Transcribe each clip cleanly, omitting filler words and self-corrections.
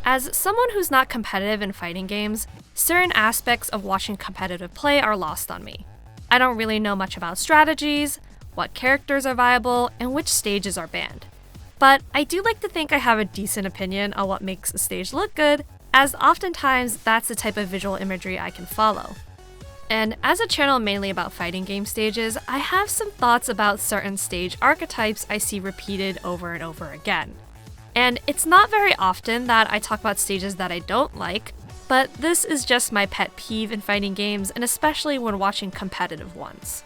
As someone who's not competitive in fighting games, certain aspects of watching competitive play are lost on me. I don't really know much about strategies, what characters are viable, and which stages are banned. But I do like to think I have a decent opinion on what makes a stage look good, as oftentimes that's the type of visual imagery I can follow. And as a channel mainly about fighting game stages, I have some thoughts about certain stage archetypes I see repeated over and over again. And it's not very often that I talk about stages that I don't like, but this is just my pet peeve in fighting games, and especially when watching competitive ones.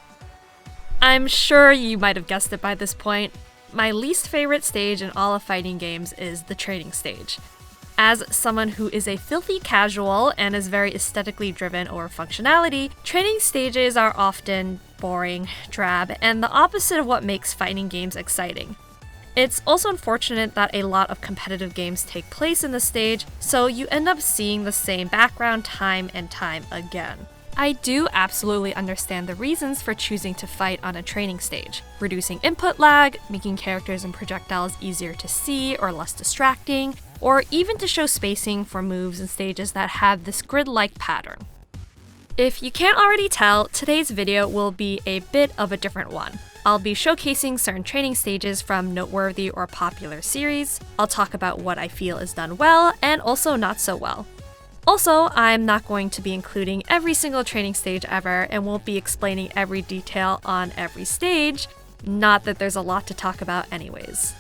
I'm sure you might have guessed it by this point. My least favorite stage in all of fighting games is the training stage. As someone who is a filthy casual and is very aesthetically driven over functionality, training stages are often boring, drab, and the opposite of what makes fighting games exciting. It's also unfortunate that a lot of competitive games take place in the stage, so you end up seeing the same background time and time again. I do absolutely understand the reasons for choosing to fight on a training stage. Reducing input lag, making characters and projectiles easier to see or less distracting, or even to show spacing for moves and stages that have this grid-like pattern. If you can't already tell, today's video will be a bit of a different one. I'll be showcasing certain training stages from noteworthy or popular series. I'll talk about what I feel is done well and also not so well. Also, I'm not going to be including every single training stage ever and won't be explaining every detail on every stage, not that there's a lot to talk about anyways.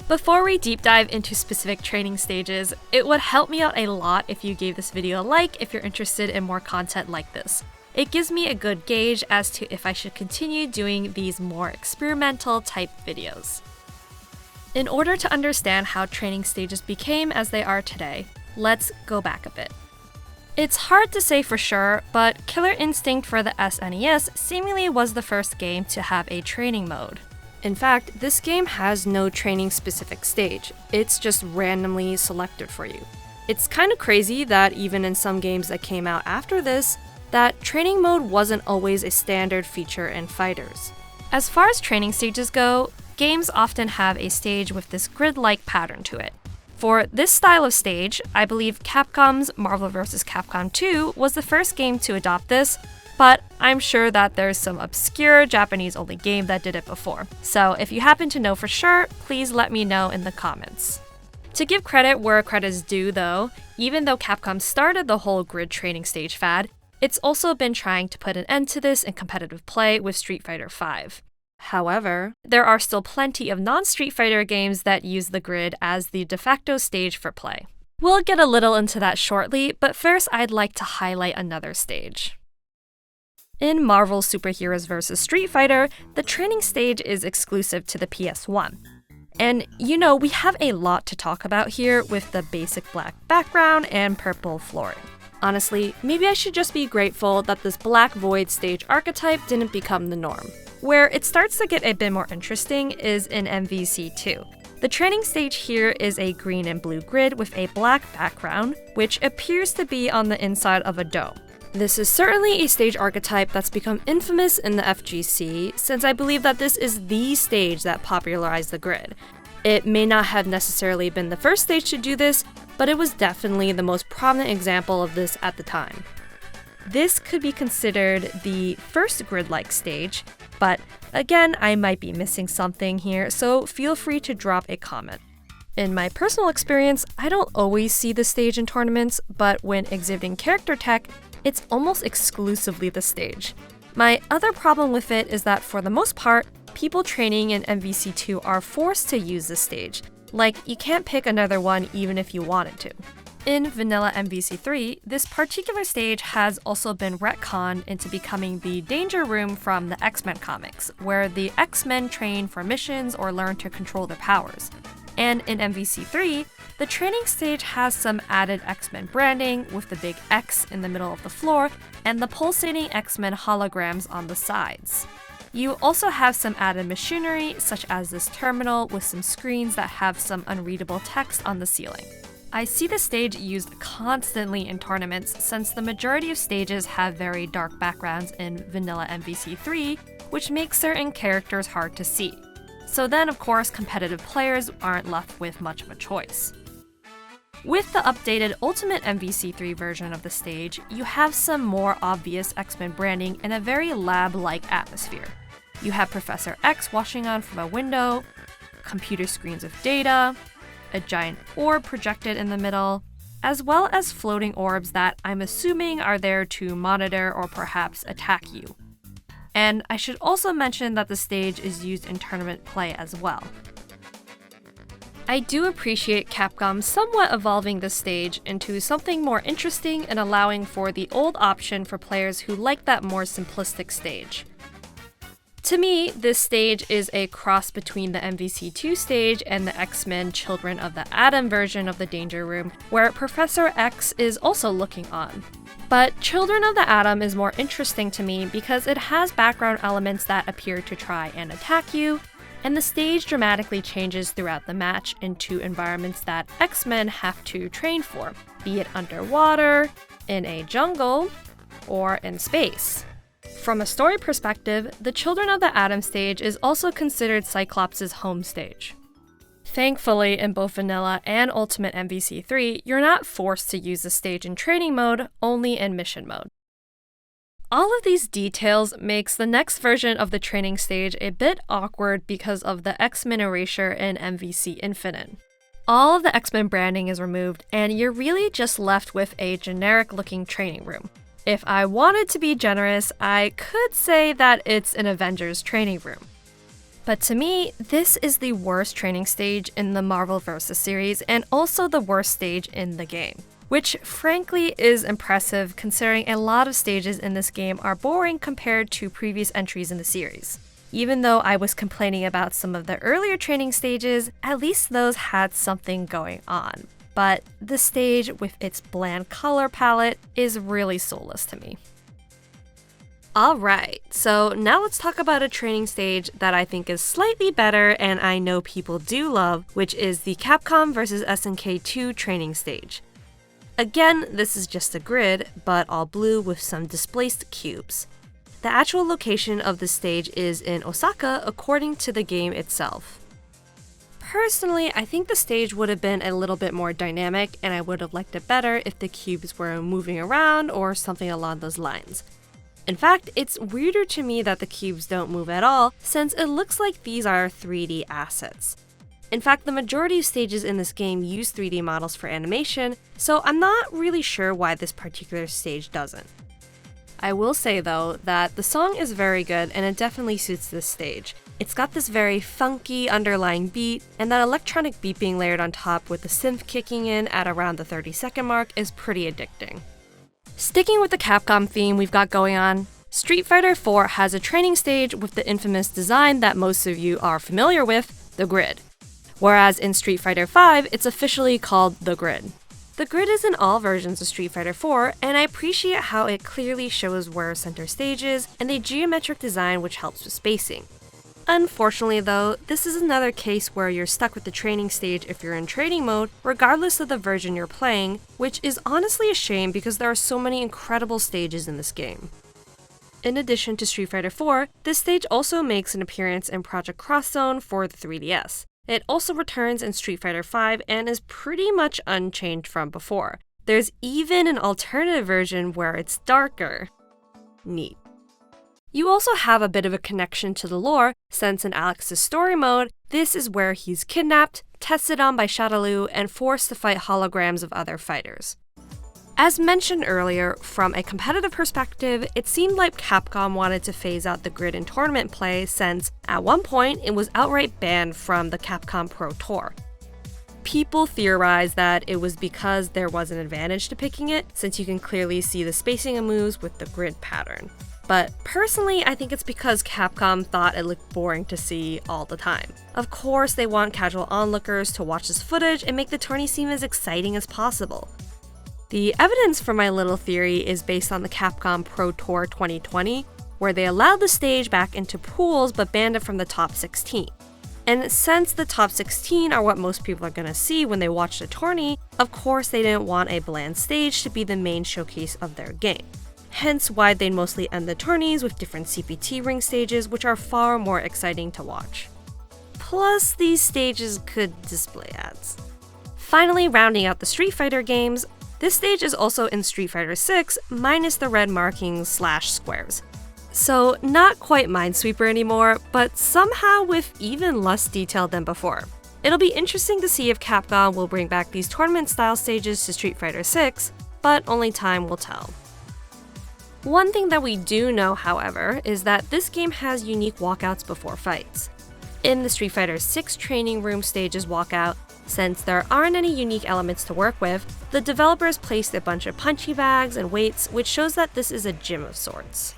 Before we deep dive into specific training stages, it would help me out a lot if you gave this video a like if you're interested in more content like this. It gives me a good gauge as to if I should continue doing these more experimental type videos. In order to understand how training stages became as they are today, let's go back a bit. It's hard to say for sure, but Killer Instinct for the SNES seemingly was the first game to have a training mode. In fact, this game has no training-specific stage, it's just randomly selected for you. It's kind of crazy that even in some games that came out after this, that training mode wasn't always a standard feature in fighters. As far as training stages go, games often have a stage with this grid-like pattern to it. For this style of stage, I believe Capcom's Marvel vs. Capcom 2 was the first game to adopt this, but I'm sure that there's some obscure Japanese-only game that did it before. So if you happen to know for sure, please let me know in the comments. To give credit where credit is due though, even though Capcom started the whole grid training stage fad, it's also been trying to put an end to this in competitive play with Street Fighter V. However, there are still plenty of non-Street Fighter games that use the grid as the de facto stage for play. We'll get a little into that shortly, but first I'd like to highlight another stage. In Marvel Superheroes vs. Street Fighter, the training stage is exclusive to the PS1. And you know, we have a lot to talk about here with the basic black background and purple flooring. Honestly, maybe I should just be grateful that this black void stage archetype didn't become the norm. Where it starts to get a bit more interesting is in MVC2. The training stage here is a green and blue grid with a black background, which appears to be on the inside of a dome. This is certainly a stage archetype that's become infamous in the FGC, since I believe that this is the stage that popularized the grid. It may not have necessarily been the first stage to do this, but it was definitely the most prominent example of this at the time. This could be considered the first grid-like stage, but again, I might be missing something here, so feel free to drop a comment. In my personal experience, I don't always see the stage in tournaments, but when exhibiting character tech, it's almost exclusively the stage. My other problem with it is that for the most part, people training in MVC2 are forced to use this stage. Like, you can't pick another one even if you wanted to. In vanilla MVC3, this particular stage has also been retconned into becoming the Danger Room from the X-Men comics, where the X-Men train for missions or learn to control their powers. And in MVC3, the training stage has some added X-Men branding with the big X in the middle of the floor and the pulsating X-Men holograms on the sides. You also have some added machinery, such as this terminal with some screens that have some unreadable text on the ceiling. I see the stage used constantly in tournaments since the majority of stages have very dark backgrounds in vanilla MVC3, which makes certain characters hard to see. So then, of course, competitive players aren't left with much of a choice. With the updated Ultimate MVC3 version of the stage, you have some more obvious X-Men branding and a very lab-like atmosphere. You have Professor X watching on from a window, computer screens of data, a giant orb projected in the middle, as well as floating orbs that I'm assuming are there to monitor or perhaps attack you. And I should also mention that the stage is used in tournament play as well. I do appreciate Capcom somewhat evolving this stage into something more interesting and allowing for the old option for players who like that more simplistic stage. To me, this stage is a cross between the MVC2 stage and the X-Men Children of the Atom version of the Danger Room, where Professor X is also looking on. But Children of the Atom is more interesting to me because it has background elements that appear to try and attack you, and the stage dramatically changes throughout the match into environments that X-Men have to train for, be it underwater, in a jungle, or in space. From a story perspective, the Children of the Atom stage is also considered Cyclops' home stage. Thankfully, in both Vanilla and Ultimate MVC3, you're not forced to use the stage in training mode, only in mission mode. All of these details makes the next version of the training stage a bit awkward because of the X-Men erasure in MVC Infinite. All of the X-Men branding is removed, and you're really just left with a generic-looking training room. If I wanted to be generous, I could say that it's an Avengers training room. But to me, this is the worst training stage in the Marvel vs. series, and also the worst stage in the game. Which frankly is impressive considering a lot of stages in this game are boring compared to previous entries in the series. Even though I was complaining about some of the earlier training stages, at least those had something going on. But the stage, with its bland color palette, is really soulless to me. Alright, so now let's talk about a training stage that I think is slightly better and I know people do love, which is the Capcom vs. SNK 2 training stage. Again, this is just a grid, but all blue with some displaced cubes. The actual location of the stage is in Osaka according to the game itself. Personally, I think the stage would have been a little bit more dynamic and I would have liked it better if the cubes were moving around or something along those lines. In fact, it's weirder to me that the cubes don't move at all since it looks like these are 3D assets. In fact, the majority of stages in this game use 3D models for animation, so I'm not really sure why this particular stage doesn't. I will say though that the song is very good and it definitely suits this stage. It's got this very funky underlying beat, and that electronic beeping layered on top with the synth kicking in at around the 30-second mark is pretty addicting. Sticking with the Capcom theme we've got going on, Street Fighter 4 has a training stage with the infamous design that most of you are familiar with, the grid. Whereas in Street Fighter 5, it's officially called the grid. The grid is in all versions of Street Fighter 4, and I appreciate how it clearly shows where center stage is and a geometric design which helps with spacing. Unfortunately though, this is another case where you're stuck with the training stage if you're in training mode, regardless of the version you're playing, which is honestly a shame because there are so many incredible stages in this game. In addition to Street Fighter 4, this stage also makes an appearance in Project Cross Zone for the 3DS. It also returns in Street Fighter 5 and is pretty much unchanged from before. There's even an alternative version where it's darker. Neat. You also have a bit of a connection to the lore, since in Alex's story mode, this is where he's kidnapped, tested on by Shadaloo, and forced to fight holograms of other fighters. As mentioned earlier, from a competitive perspective, it seemed like Capcom wanted to phase out the grid in tournament play since, at one point, it was outright banned from the Capcom Pro Tour. People theorized that it was because there was an advantage to picking it, since you can clearly see the spacing of moves with the grid pattern. But personally, I think it's because Capcom thought it looked boring to see all the time. Of course, they want casual onlookers to watch this footage and make the tourney seem as exciting as possible. The evidence for my little theory is based on the Capcom Pro Tour 2020, where they allowed the stage back into pools but banned it from the top 16. And since the top 16 are what most people are gonna see when they watch the tourney, of course they didn't want a bland stage to be the main showcase of their game. Hence why they'd mostly end the tourneys with different CPT ring stages, which are far more exciting to watch. Plus, these stages could display ads. Finally, rounding out the Street Fighter games, this stage is also in Street Fighter 6 minus the red markings / squares. So not quite Minesweeper anymore, but somehow with even less detail than before. It'll be interesting to see if Capcom will bring back these tournament-style stages to Street Fighter 6, but only time will tell. One thing that we do know, however, is that this game has unique walkouts before fights. In the Street Fighter 6 training room stages walkout, since there aren't any unique elements to work with, the developers placed a bunch of punching bags and weights, which shows that this is a gym of sorts.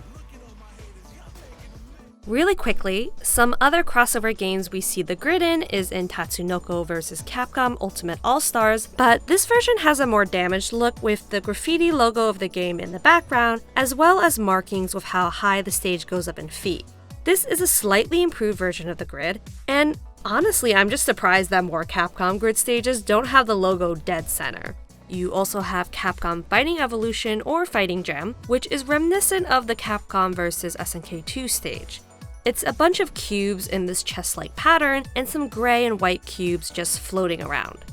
Really quickly, some other crossover games we see the grid in is in Tatsunoko vs. Capcom Ultimate All-Stars, but this version has a more damaged look with the graffiti logo of the game in the background, as well as markings with how high the stage goes up in feet. This is a slightly improved version of the grid, and honestly, I'm just surprised that more Capcom grid stages don't have the logo dead center. You also have Capcom Fighting Evolution or Fighting Jam, which is reminiscent of the Capcom vs. SNK 2 stage. It's a bunch of cubes in this chest-like pattern and some gray and white cubes just floating around.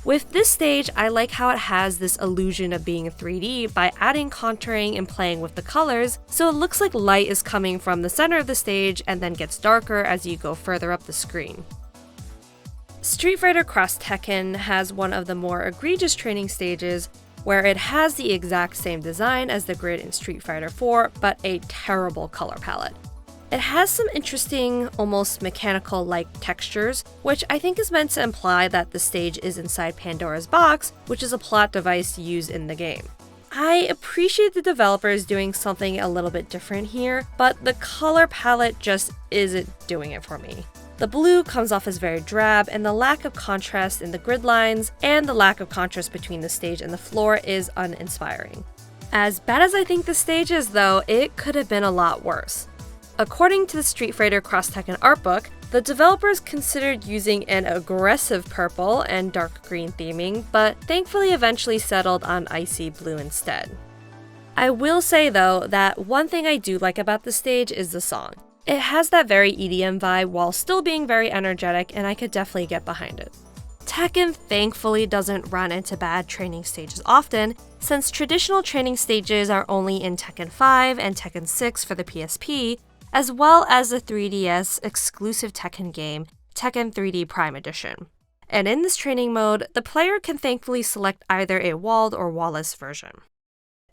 With this stage, I like how it has this illusion of being 3D by adding contouring and playing with the colors, so it looks like light is coming from the center of the stage and then gets darker as you go further up the screen. Street Fighter Cross Tekken has one of the more egregious training stages, where it has the exact same design as the grid in Street Fighter 4, but a terrible color palette. It has some interesting, almost mechanical-like textures, which I think is meant to imply that the stage is inside Pandora's box, which is a plot device used in the game. I appreciate the developers doing something a little bit different here, but the color palette just isn't doing it for me. The blue comes off as very drab, and the lack of contrast in the grid lines and the lack of contrast between the stage and the floor is uninspiring. As bad as I think the stage is, though, it could have been a lot worse. According to the Street Fighter Cross Tekken art book, the developers considered using an aggressive purple and dark green theming, but thankfully eventually settled on icy blue instead. I will say though that one thing I do like about the stage is the song. It has that very EDM vibe while still being very energetic, and I could definitely get behind it. Tekken thankfully doesn't run into bad training stages often, since traditional training stages are only in Tekken 5 and Tekken 6 for the PSP, as well as the 3DS exclusive Tekken game, Tekken 3D Prime Edition. And in this training mode, the player can thankfully select either a walled or wall-less version.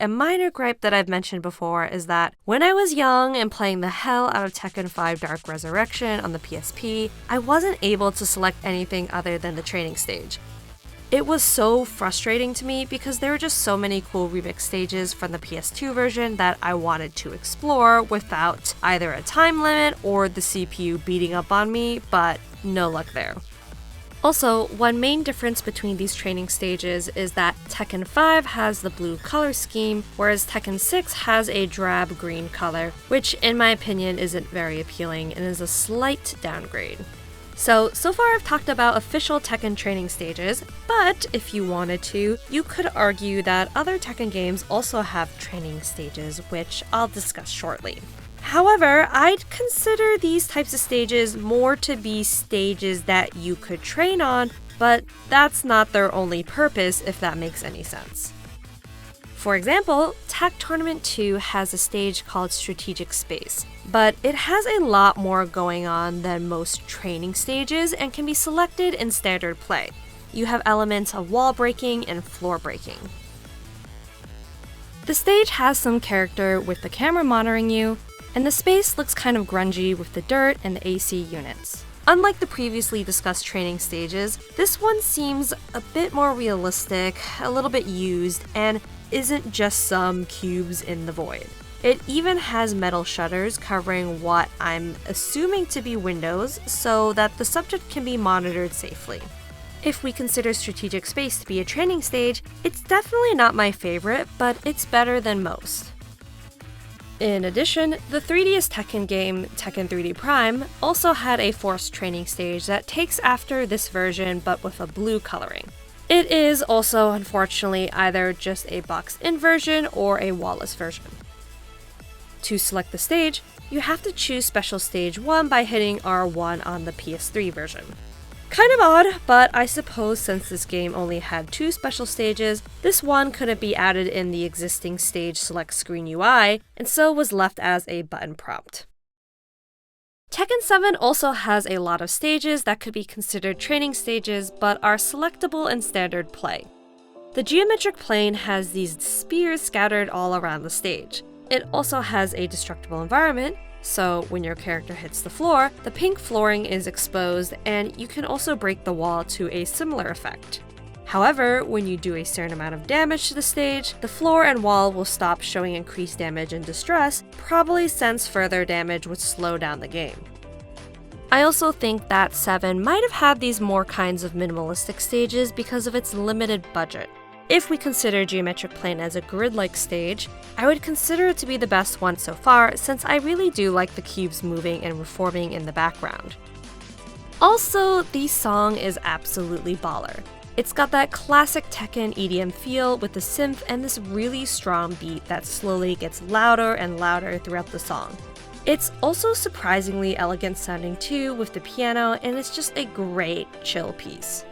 A minor gripe that I've mentioned before is that when I was young and playing the hell out of Tekken 5 Dark Resurrection on the PSP, I wasn't able to select anything other than the training stage. It was so frustrating to me because there were just so many cool remix stages from the PS2 version that I wanted to explore without either a time limit or the CPU beating up on me, but no luck there. Also, one main difference between these training stages is that Tekken 5 has the blue color scheme, whereas Tekken 6 has a drab green color, which in my opinion isn't very appealing and is a slight downgrade. So far I've talked about official Tekken training stages, but if you wanted to, you could argue that other Tekken games also have training stages, which I'll discuss shortly. However, I'd consider these types of stages more to be stages that you could train on, but that's not their only purpose, if that makes any sense. For example, Tech Tournament 2 has a stage called Strategic Space, but it has a lot more going on than most training stages and can be selected in standard play. You have elements of wall breaking and floor breaking. The stage has some character with the camera monitoring you, and the space looks kind of grungy with the dirt and the AC units. Unlike the previously discussed training stages, this one seems a bit more realistic, a little bit used, and isn't just some cubes in the void. It even has metal shutters covering what I'm assuming to be windows so that the subject can be monitored safely. If we consider Strategic Space to be a training stage, it's definitely not my favorite, but it's better than most. In addition, the 3DS Tekken game, Tekken 3D Prime, also had a forced training stage that takes after this version but with a blue coloring. It is also, unfortunately, either just a boxed-in version or a wall-less version. To select the stage, you have to choose Special Stage 1 by hitting R1 on the PS3 version. Kind of odd, but I suppose since this game only had 2 special stages, this one couldn't be added in the existing stage select screen UI, and so was left as a button prompt. Tekken 7 also has a lot of stages that could be considered training stages but are selectable in standard play. The geometric plane has these spears scattered all around the stage. It also has a destructible environment, so when your character hits the floor, the pink flooring is exposed and you can also break the wall to a similar effect. However, when you do a certain amount of damage to the stage, the floor and wall will stop showing increased damage and distress, probably since further damage would slow down the game. I also think that 7 might have had these more kinds of minimalistic stages because of its limited budget. If we consider Geometric Plane as a grid-like stage, I would consider it to be the best one so far since I really do like the cubes moving and reforming in the background. Also, the song is absolutely baller. It's got that classic Tekken EDM feel with the synth and this really strong beat that slowly gets louder and louder throughout the song. It's also surprisingly elegant sounding too with the piano, and it's just a great chill piece.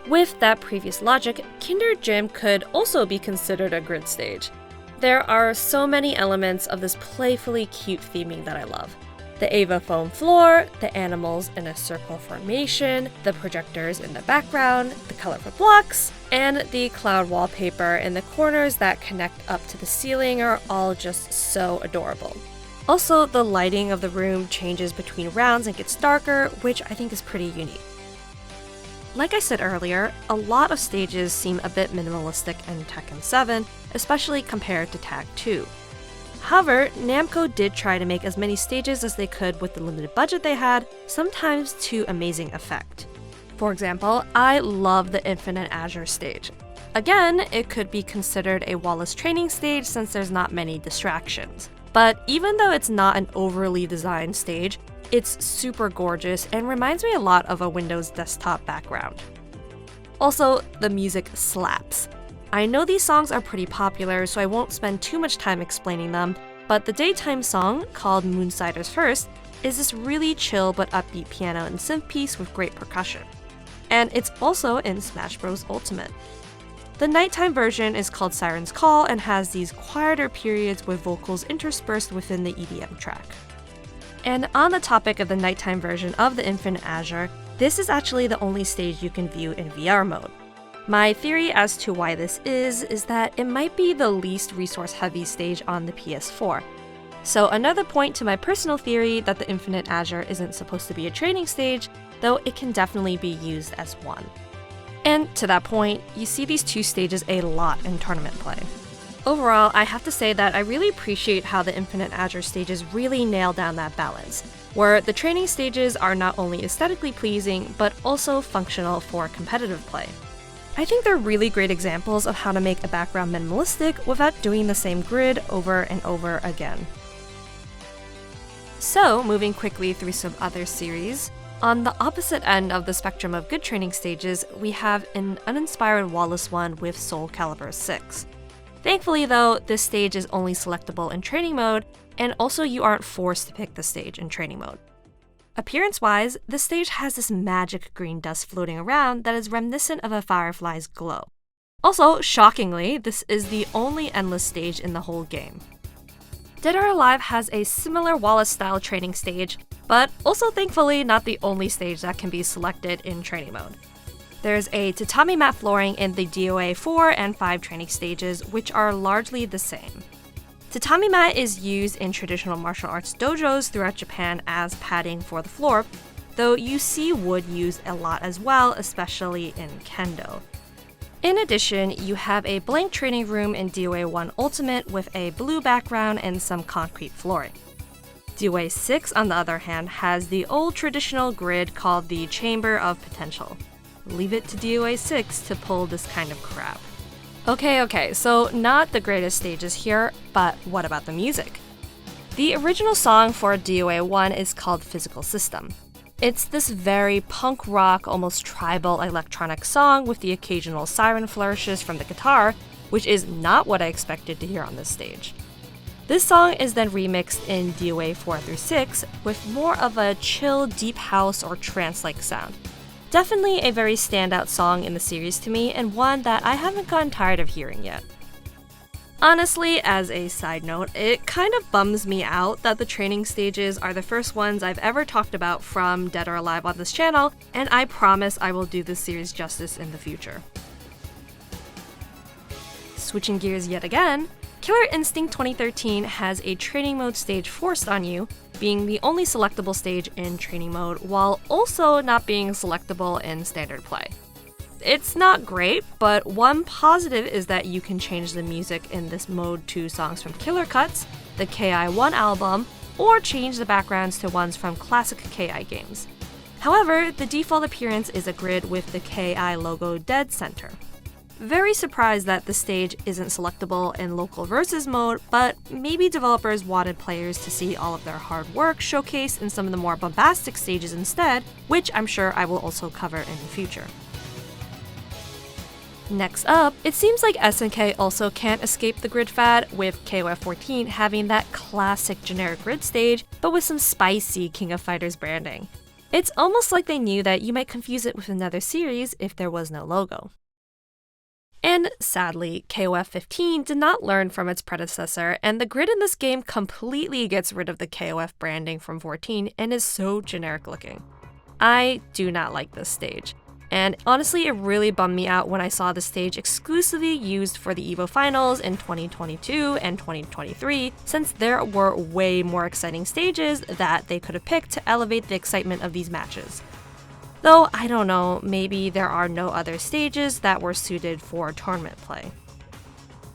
With that previous logic, Kinder Gym could also be considered a grid stage. There are so many elements of this playfully cute theming that I love. The Ava foam floor, the animals in a circle formation, the projectors in the background, the colorful blocks, and the cloud wallpaper in the corners that connect up to the ceiling are all just so adorable. Also, the lighting of the room changes between rounds and gets darker, which I think is pretty unique. Like I said earlier, a lot of stages seem a bit minimalistic in Tekken 7, especially compared to Tag 2. However, Namco did try to make as many stages as they could with the limited budget they had, sometimes to amazing effect. For example, I love the Infinite Azure stage. Again, it could be considered a Wallace training stage since there's not many distractions. But even though it's not an overly designed stage, it's super gorgeous and reminds me a lot of a Windows desktop background. Also, the music slaps. I know these songs are pretty popular, so I won't spend too much time explaining them, but the daytime song, called Moonsiders First, is this really chill but upbeat piano and synth piece with great percussion. And it's also in Smash Bros. Ultimate. The nighttime version is called Siren's Call and has these quieter periods with vocals interspersed within the EDM track. And on the topic of the nighttime version of the Infinite Azure, this is actually the only stage you can view in VR mode. My theory as to why this is that it might be the least resource-heavy stage on the PS4. So another point to my personal theory that the Infinite Azure isn't supposed to be a training stage, though it can definitely be used as one. And to that point, you see these 2 stages a lot in tournament play. Overall, I have to say that I really appreciate how the Infinite Azure stages really nail down that balance, where the training stages are not only aesthetically pleasing, but also functional for competitive play. I think they're really great examples of how to make a background minimalistic without doing the same grid over and over again. So, moving quickly through some other series, on the opposite end of the spectrum of good training stages, we have an uninspired Wallace one with Soul Calibur 6. Thankfully though, this stage is only selectable in training mode, and also you aren't forced to pick the stage in training mode. Appearance-wise, the stage has this magic green dust floating around that is reminiscent of a firefly's glow. Also, shockingly, this is the only endless stage in the whole game. Dead or Alive has a similar Wallace-style training stage, but also thankfully not the only stage that can be selected in training mode. There's a tatami mat flooring in the DOA 4 and 5 training stages, which are largely the same. Tatami mat is used in traditional martial arts dojos throughout Japan as padding for the floor, though you see wood used a lot as well, especially in kendo. In addition, you have a blank training room in DOA 1 Ultimate with a blue background and some concrete flooring. DOA 6, on the other hand, has the old traditional grid called the Chamber of Potential. Leave it to DOA 6 to pull this kind of crap. Okay, so not the greatest stages here, but what about the music? The original song for DOA 1 is called Physical System. It's this very punk rock, almost tribal electronic song with the occasional siren flourishes from the guitar, which is not what I expected to hear on this stage. This song is then remixed in DOA 4 through 6 with more of a chill deep house or trance-like sound. Definitely a very standout song in the series to me, and one that I haven't gotten tired of hearing yet. Honestly, as a side note, it kind of bums me out that the training stages are the first ones I've ever talked about from Dead or Alive on this channel, and I promise I will do this series justice in the future. Switching gears yet again, Killer Instinct 2013 has a training mode stage forced on you, being the only selectable stage in training mode, while also not being selectable in standard play. It's not great, but one positive is that you can change the music in this mode to songs from Killer Cuts, the KI1 album, or change the backgrounds to ones from classic KI games. However, the default appearance is a grid with the KI logo dead center. Very surprised that the stage isn't selectable in local versus mode, but maybe developers wanted players to see all of their hard work showcased in some of the more bombastic stages instead, which I'm sure I will also cover in the future. Next up, it seems like SNK also can't escape the grid fad, with KOF 14 having that classic generic grid stage, but with some spicy King of Fighters branding. It's almost like they knew that you might confuse it with another series if there was no logo. And sadly, KOF 15 did not learn from its predecessor, and the grid in this game completely gets rid of the KOF branding from 14 and is so generic looking. I do not like this stage. And honestly, it really bummed me out when I saw the stage exclusively used for the EVO Finals in 2022 and 2023, since there were way more exciting stages that they could have picked to elevate the excitement of these matches. Though, I don't know, maybe there are no other stages that were suited for tournament play.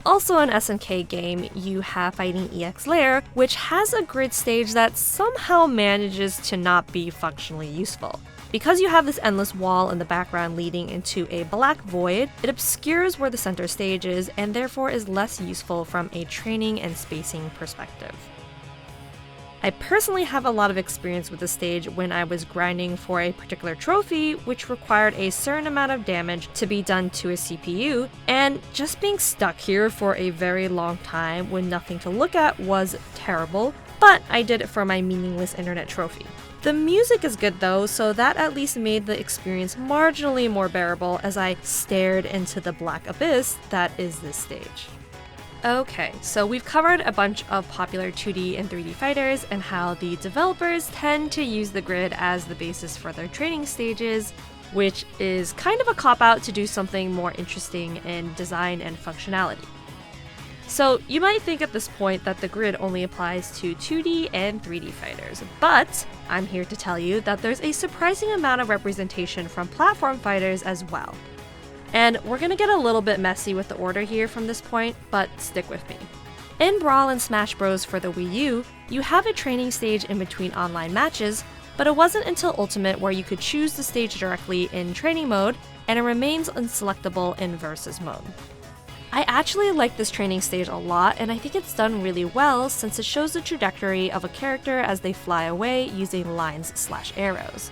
Also an SNK game, you have Fighting EX Lair, which has a grid stage that somehow manages to not be functionally useful. Because you have this endless wall in the background leading into a black void, it obscures where the center stage is and therefore is less useful from a training and spacing perspective. I personally have a lot of experience with the stage when I was grinding for a particular trophy which required a certain amount of damage to be done to a CPU, and just being stuck here for a very long time with nothing to look at was terrible, but I did it for my meaningless internet trophy. The music is good though, so that at least made the experience marginally more bearable as I stared into the black abyss that is this stage. Okay, so we've covered a bunch of popular 2D and 3D fighters and how the developers tend to use the grid as the basis for their training stages, which is kind of a cop-out to do something more interesting in design and functionality. So you might think at this point that the grid only applies to 2D and 3D fighters, but I'm here to tell you that there's a surprising amount of representation from platform fighters as well. And we're gonna get a little bit messy with the order here from this point, but stick with me. In Brawl and Smash Bros. For the Wii U, you have a training stage in between online matches, but it wasn't until Ultimate where you could choose the stage directly in training mode, and it remains unselectable in versus mode. I actually like this training stage a lot, and I think it's done really well since it shows the trajectory of a character as they fly away using lines/arrows.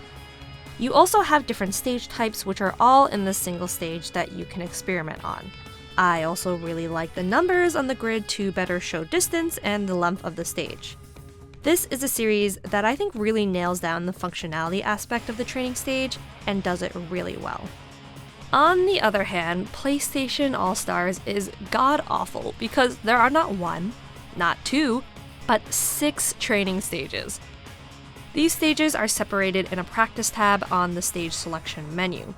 You also have different stage types which are all in this single stage that you can experiment on. I also really like the numbers on the grid to better show distance and the length of the stage. This is a series that I think really nails down the functionality aspect of the training stage and does it really well. On the other hand, PlayStation All-Stars is god-awful because there are not one, not two, but 6 training stages. These stages are separated in a practice tab on the stage selection menu.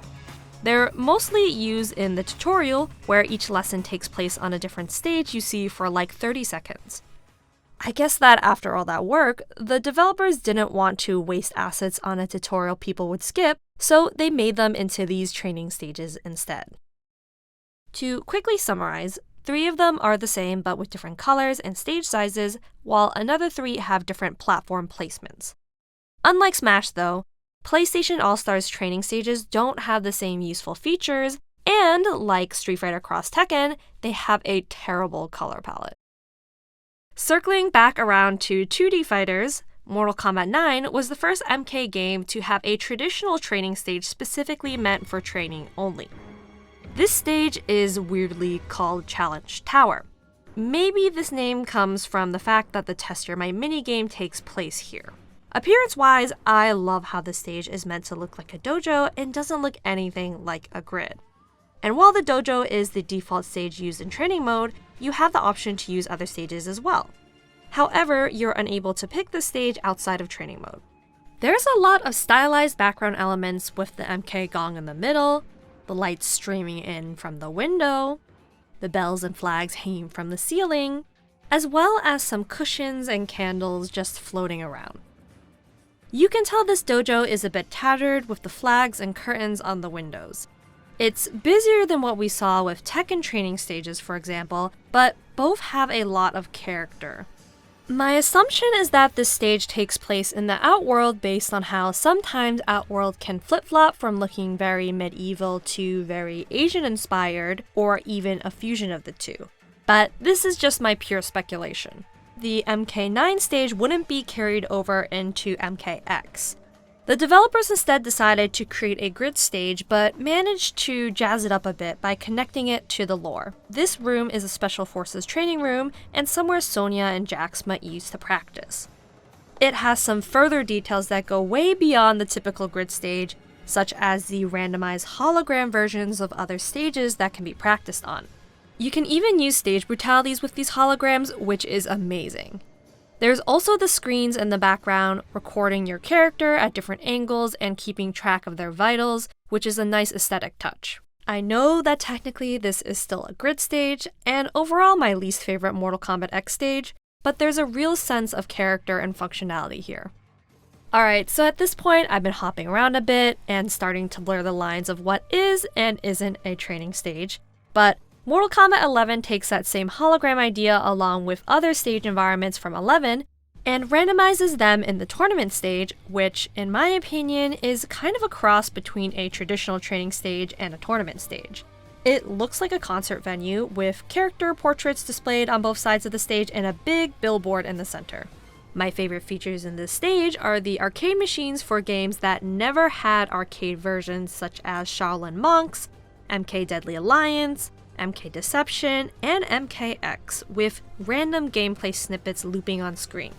They're mostly used in the tutorial, where each lesson takes place on a different stage you see for like 30 seconds. I guess that after all that work, the developers didn't want to waste assets on a tutorial people would skip, so they made them into these training stages instead. To quickly summarize, 3 of them are the same but with different colors and stage sizes, while another 3 have different platform placements. Unlike Smash though, PlayStation All-Stars training stages don't have the same useful features, and like Street Fighter X Tekken, they have a terrible color palette. Circling back around to 2D fighters, Mortal Kombat 9 was the first MK game to have a traditional training stage specifically meant for training only. This stage is weirdly called Challenge Tower. Maybe this name comes from the fact that the Test Your Might minigame takes place here. Appearance-wise, I love how the stage is meant to look like a dojo and doesn't look anything like a grid. And while the dojo is the default stage used in training mode, you have the option to use other stages as well. However, you're unable to pick the stage outside of training mode. There's a lot of stylized background elements with the MK gong in the middle, the lights streaming in from the window, the bells and flags hanging from the ceiling, as well as some cushions and candles just floating around. You can tell this dojo is a bit tattered with the flags and curtains on the windows. It's busier than what we saw with Tekken training stages, for example, but both have a lot of character. My assumption is that this stage takes place in the Outworld based on how sometimes Outworld can flip-flop from looking very medieval to very Asian-inspired, or even a fusion of the two. But this is just my pure speculation. The MK9 stage wouldn't be carried over into MKX. The developers instead decided to create a grid stage, but managed to jazz it up a bit by connecting it to the lore. This room is a Special Forces training room, and somewhere Sonya and Jax might use to practice. It has some further details that go way beyond the typical grid stage, such as the randomized hologram versions of other stages that can be practiced on. You can even use stage brutalities with these holograms, which is amazing. There's also the screens in the background recording your character at different angles and keeping track of their vitals, which is a nice aesthetic touch. I know that technically this is still a grid stage, and overall my least favorite Mortal Kombat X stage, but there's a real sense of character and functionality here. Alright, so at this point I've been hopping around a bit and starting to blur the lines of what is and isn't a training stage, but Mortal Kombat 11 takes that same hologram idea along with other stage environments from 11 and randomizes them in the tournament stage, which, in my opinion, is kind of a cross between a traditional training stage and a tournament stage. It looks like a concert venue with character portraits displayed on both sides of the stage and a big billboard in the center. My favorite features in this stage are the arcade machines for games that never had arcade versions, such as Shaolin Monks, MK Deadly Alliance, MK Deception, and MKX, with random gameplay snippets looping on screen.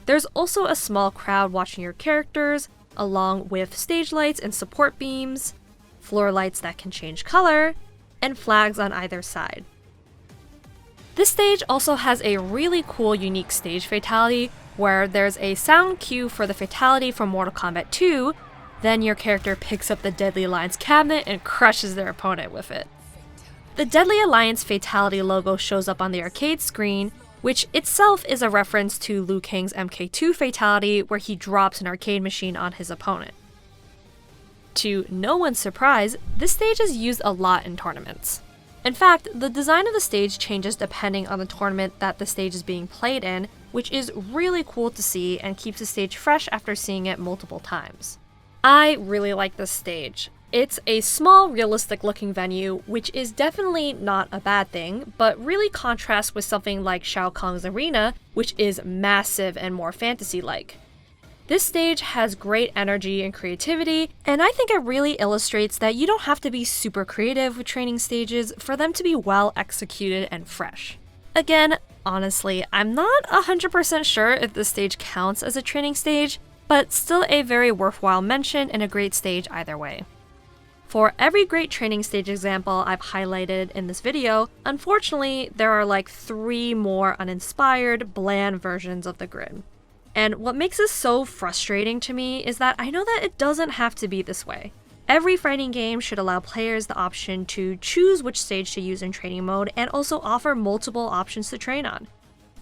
There's also a small crowd watching your characters, along with stage lights and support beams, floor lights that can change color, and flags on either side. This stage also has a really cool unique stage fatality, where there's a sound cue for the fatality from Mortal Kombat 2, then your character picks up the Deadly Alliance cabinet and crushes their opponent with it. The Deadly Alliance fatality logo shows up on the arcade screen, which itself is a reference to Liu Kang's MK2 fatality where he drops an arcade machine on his opponent. To no one's surprise, this stage is used a lot in tournaments. In fact, the design of the stage changes depending on the tournament that the stage is being played in, which is really cool to see and keeps the stage fresh after seeing it multiple times. I really like this stage. It's a small, realistic-looking venue, which is definitely not a bad thing, but really contrasts with something like Shao Kahn's arena, which is massive and more fantasy-like. This stage has great energy and creativity, and I think it really illustrates that you don't have to be super creative with training stages for them to be well executed and fresh. Again, honestly, I'm not 100% sure if this stage counts as a training stage, but still a very worthwhile mention and a great stage either way. For every great training stage example I've highlighted in this video, unfortunately, there are like 3 more uninspired, bland versions of the grid. And what makes this so frustrating to me is that I know that it doesn't have to be this way. Every fighting game should allow players the option to choose which stage to use in training mode and also offer multiple options to train on.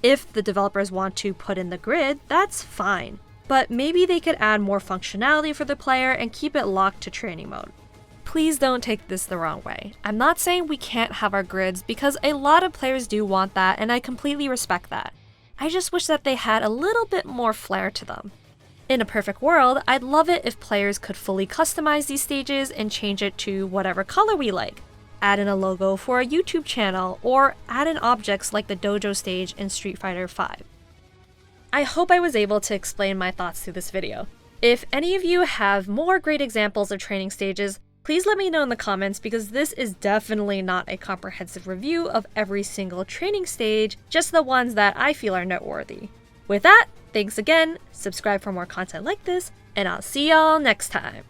If the developers want to put in the grid, that's fine, but maybe they could add more functionality for the player and keep it locked to training mode. Please don't take this the wrong way. I'm not saying we can't have our grids because a lot of players do want that and I completely respect that. I just wish that they had a little bit more flair to them. In a perfect world, I'd love it if players could fully customize these stages and change it to whatever color we like. Add in a logo for a YouTube channel, or add in objects like the dojo stage in Street Fighter V. I hope I was able to explain my thoughts through this video. If any of you have more great examples of training stages, please let me know in the comments because this is definitely not a comprehensive review of every single training stage, just the ones that I feel are noteworthy. With that, Thanks again, subscribe for more content like this, and I'll see y'all next time.